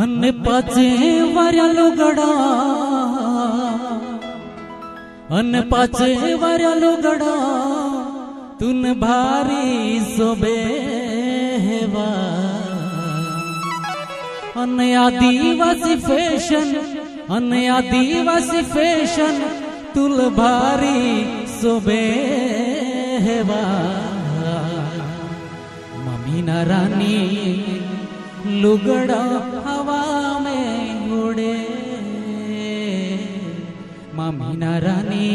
અને પાછે વાર્યા લુગડા અને પાછે વાર્યા લુગડા તુન ભારી સોબેવા અને આદિવાસી ફેશન તુલ ભારી સોબેવા મમ્મીના રાની लुगड़ा हवा में उड़े मामी रानी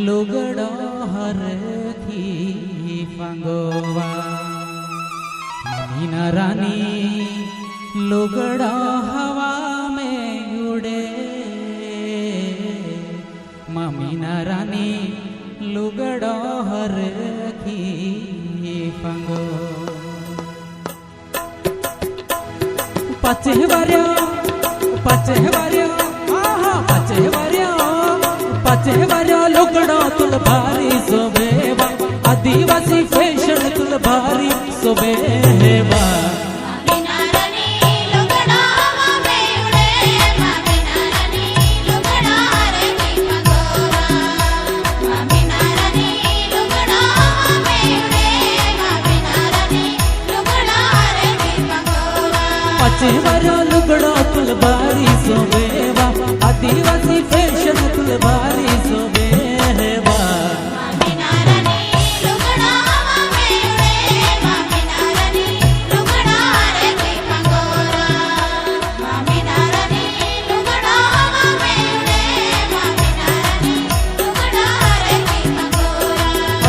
लुगड़ा हर थी फंगोवा मामी रानी लुगड़ा हवा में उड़े मामी रानी लुगड़ा हर थी फंगोवा पाचे वार्या लुगड़ा तुल भारी सोबेवा आदिवासी फैशन तुल भारी सोबेवा पाचे वार्या लुगड़ा तुल भारी सोबेवा आदिवासी फैशन तुल भारी सोबेवा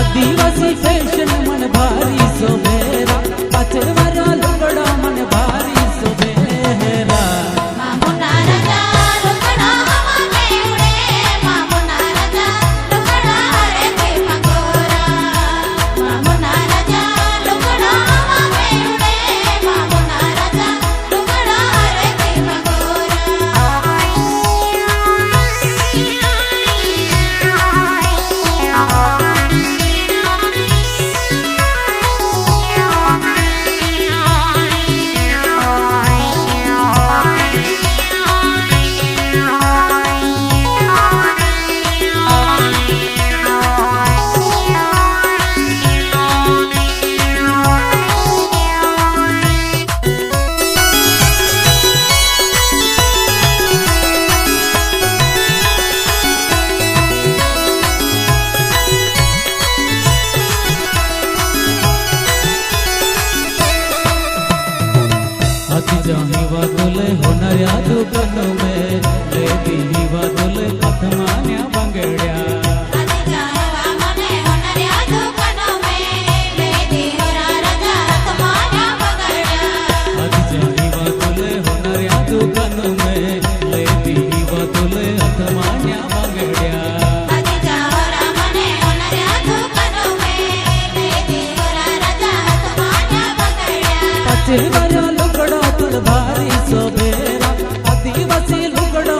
आदिवासी फैशन मन भारी सोबेवा पाचे वार्या लुगड़ा मन भारी वादुले होणाऱ्या दुकान में लेती वादुले पथमान्या बंगड्या वादुले होणाऱ्या दुकान में लेती वादुले पथमान्या बंगड्या पाचे वार्या लुगड़ा तुल भारी सोबेवा आदिवासी लुगड़ा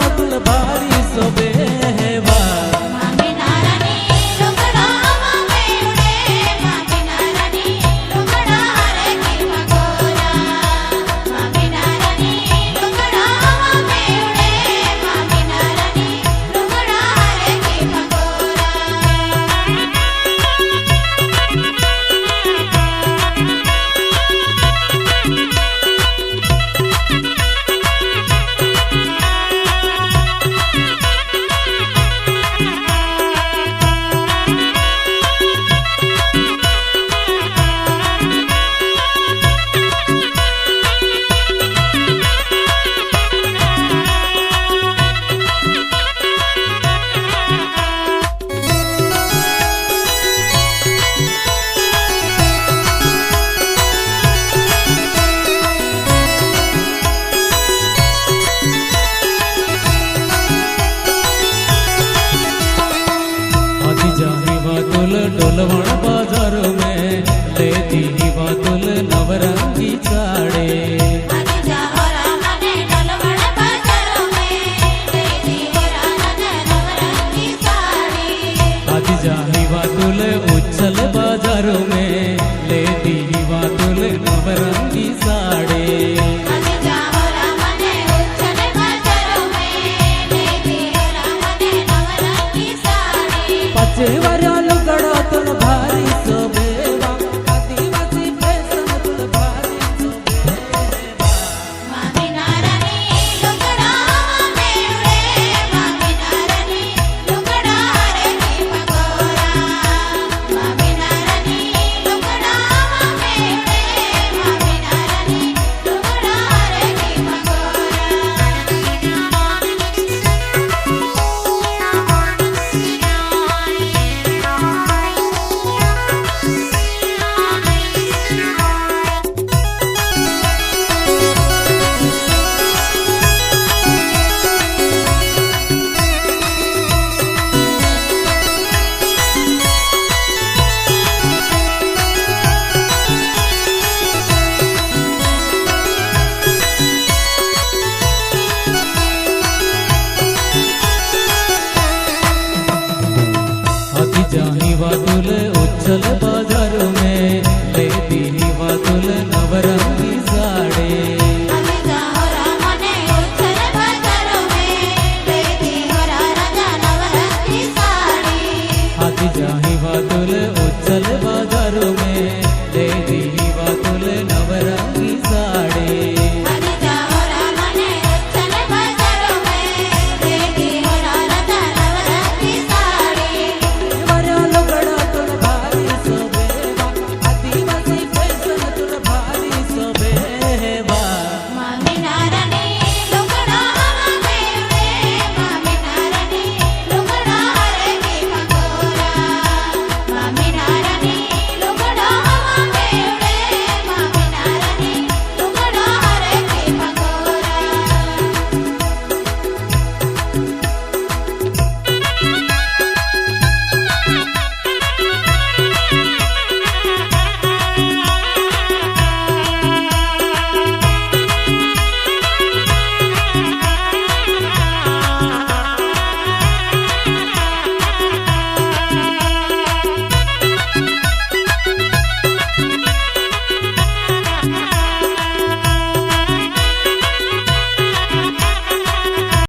પાછળ